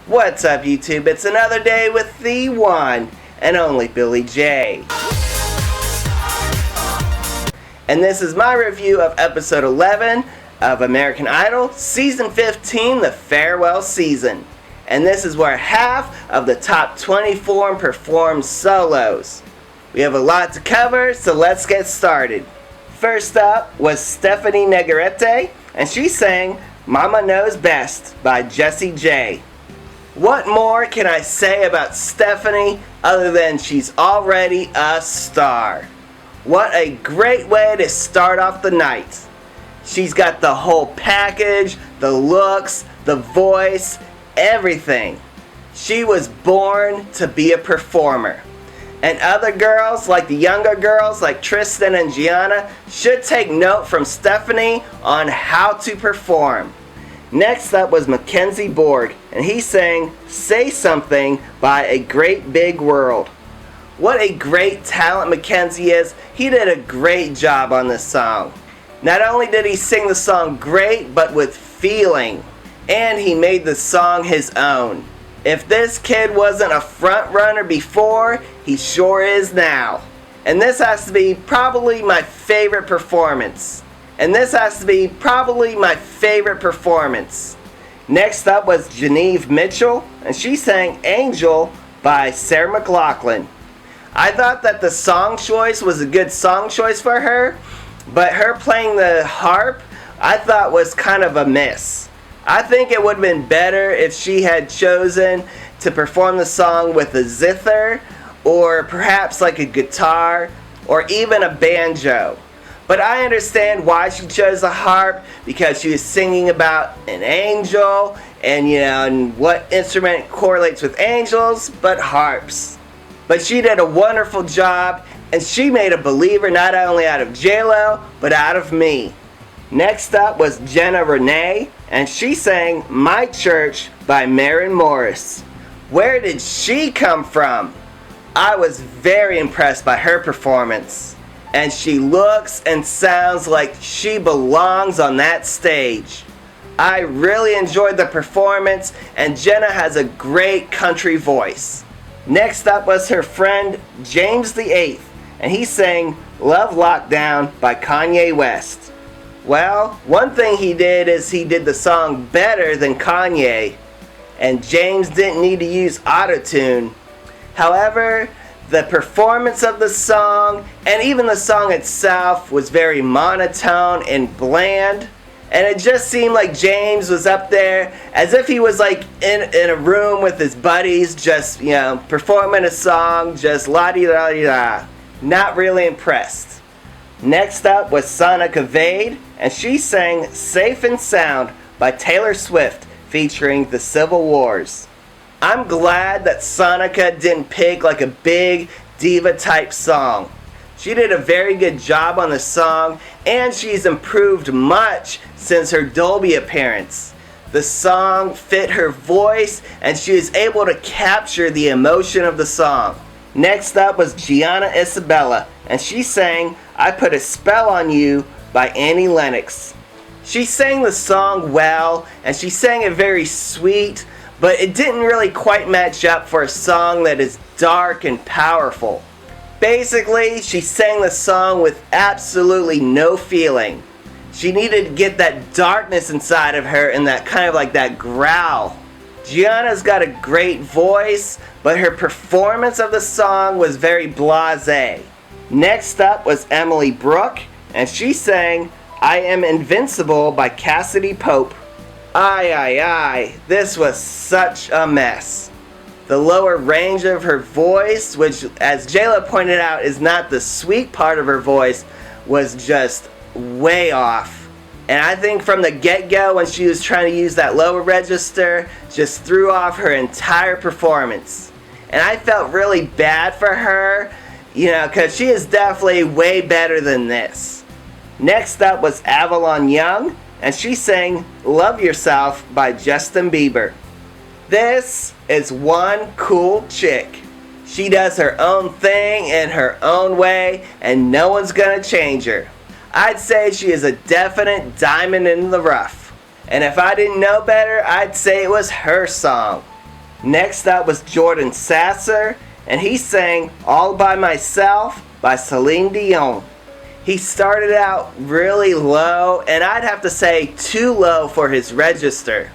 What's up, YouTube? It's another day with the one and only Billy J. And this is my review of episode 11 of American Idol, season 15, the farewell season. And this is where half of the top 24 performed solos. We have a lot to cover, so let's get started. First up was Stephanie Negrete, and she sang Mama Knows Best by Jessie J. What more can I say about Stephanie other than she's already a star? What a great way to start off the night. She's got the whole package, the looks, the voice, everything. She was born to be a performer. And other girls, like the younger girls like Tristan and Gianna, should take note from Stephanie on how to perform. Next up was Mackenzie Board, and he sang Say Something by A Great Big World. What a great talent Mackenzie is. He did a great job on this song. Not only did he sing the song great, but with feeling. And he made the song his own. If this kid wasn't a front runner before, he sure is now. And this has to be probably my favorite performance. Next up was Genevieve Mitchell, and she sang Angel by Sarah McLachlan. I thought that the song choice was a good song choice for her, but her playing the harp I thought was kind of a miss. I think it would have been better if she had chosen to perform the song with a zither, or perhaps like a guitar, or even a banjo. But I understand why she chose the harp, because she was singing about an angel, and what instrument correlates with angels but harps. But she did a wonderful job, and she made a believer not only out of J-Lo, but out of me. Next up was Jenna Renae, and she sang My Church by Maren Morris. Where did she come from? I was very impressed by her performance. And she looks and sounds like she belongs on that stage. I really enjoyed the performance, and Jenna has a great country voice. Next up was her friend James VIII, and he sang Love Lockdown by Kanye West. Well, one thing he did is he did the song better than Kanye, and James didn't need to use autotune. However, the performance of the song, and even the song itself, was very monotone and bland. And it just seemed like James was up there as if he was like in a room with his buddies, just, performing a song, just la-di-da-di-da. Not really impressed. Next up was Sonica Vade, and she sang Safe and Sound by Taylor Swift, featuring the Civil Wars. I'm glad that Sonica didn't pick like a big diva type song. She did a very good job on the song, and she's improved much since her Dolby appearance. The song fit her voice, and she was able to capture the emotion of the song. Next up was Gianna Isabella, and she sang I Put a Spell on You by Annie Lennox. She sang the song well, and she sang it very sweet, but it didn't really quite match up for a song that is dark and powerful. Basically, she sang the song with absolutely no feeling. She needed to get that darkness inside of her and that kind of like that growl. Gianna's got a great voice, but her performance of the song was very blasé. Next up was Emily Brooke, and she sang I Am Invincible by Cassidy Pope. Aye, this was such a mess. The lower range of her voice, which as J-Lo pointed out is not the sweet part of her voice, was just way off. And I think from the get-go, when she was trying to use that lower register, just threw off her entire performance. And I felt really bad for her, because she is definitely way better than this. Next up was Avalon Young, and she sang Love Yourself by Justin Bieber. This is one cool chick. She does her own thing in her own way, and no one's gonna change her. I'd say she is a definite diamond in the rough. And if I didn't know better, I'd say it was her song. Next up was Jordan Sasser, and he sang All By Myself by Celine Dion. He started out really low, and I'd have to say too low for his register.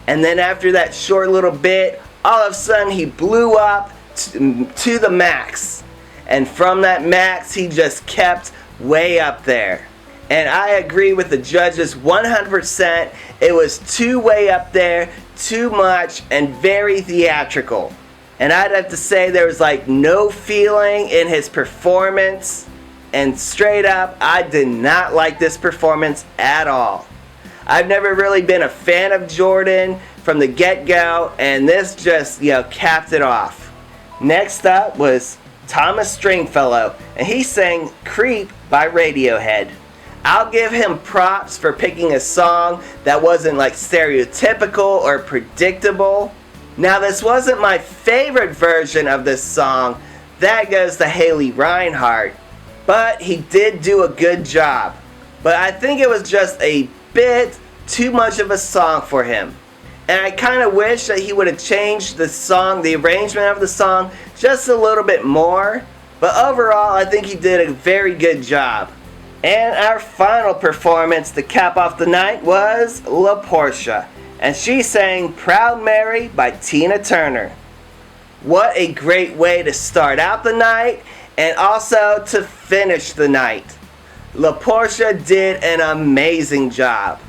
And then after that short little bit, all of a sudden he blew up to the max. And from that max, he just kept way up there. And I agree with the judges 100%. It was too way up there, too much, and very theatrical. And I'd have to say there was like no feeling in his performance. And straight up, I did not like this performance at all. I've never really been a fan of Jordan from the get-go, and this just, capped it off. Next up was Thomas Stringfellow, and he sang Creep by Radiohead. I'll give him props for picking a song that wasn't like stereotypical or predictable. Now, this wasn't my favorite version of this song. That goes to Haley Reinhart. But he did do a good job. But I think it was just a bit too much of a song for him. And I kind of wish that he would have changed the song, the arrangement of the song, just a little bit more. But overall, I think he did a very good job. And our final performance to cap off the night was La Porsha. And she sang Proud Mary by Tina Turner. What a great way to start out the night and also to finish the night. La Porsha did an amazing job.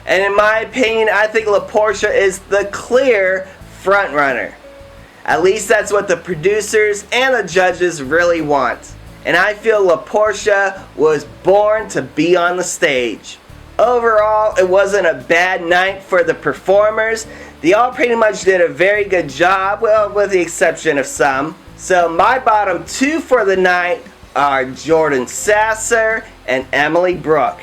And in my opinion, I think La Porsha is the clear front runner. At least that's what the producers and the judges really want. And I feel La Porsha was born to be on the stage. Overall, it wasn't a bad night for the performers. They all pretty much did a very good job, well, with the exception of some. So my bottom two for the night are Jordan Sasser and Emily Brooke.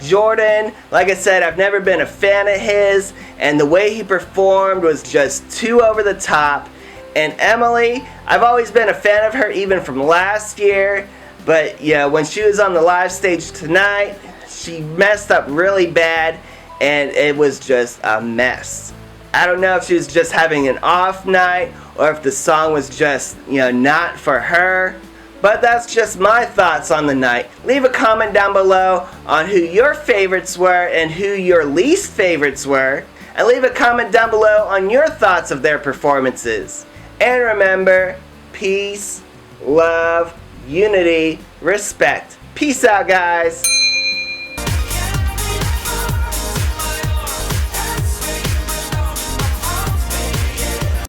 Jordan, like I said, I've never been a fan of his, and the way he performed was just too over the top. And Emily, I've always been a fan of her even from last year, but when she was on the live stage tonight, she messed up really bad, and it was just a mess. I don't know if she was just having an off night, or if the song was just, not for her. But that's just my thoughts on the night. Leave a comment down below on who your favorites were and who your least favorites were. And leave a comment down below on your thoughts of their performances. And remember, peace, love, unity, respect. Peace out, guys.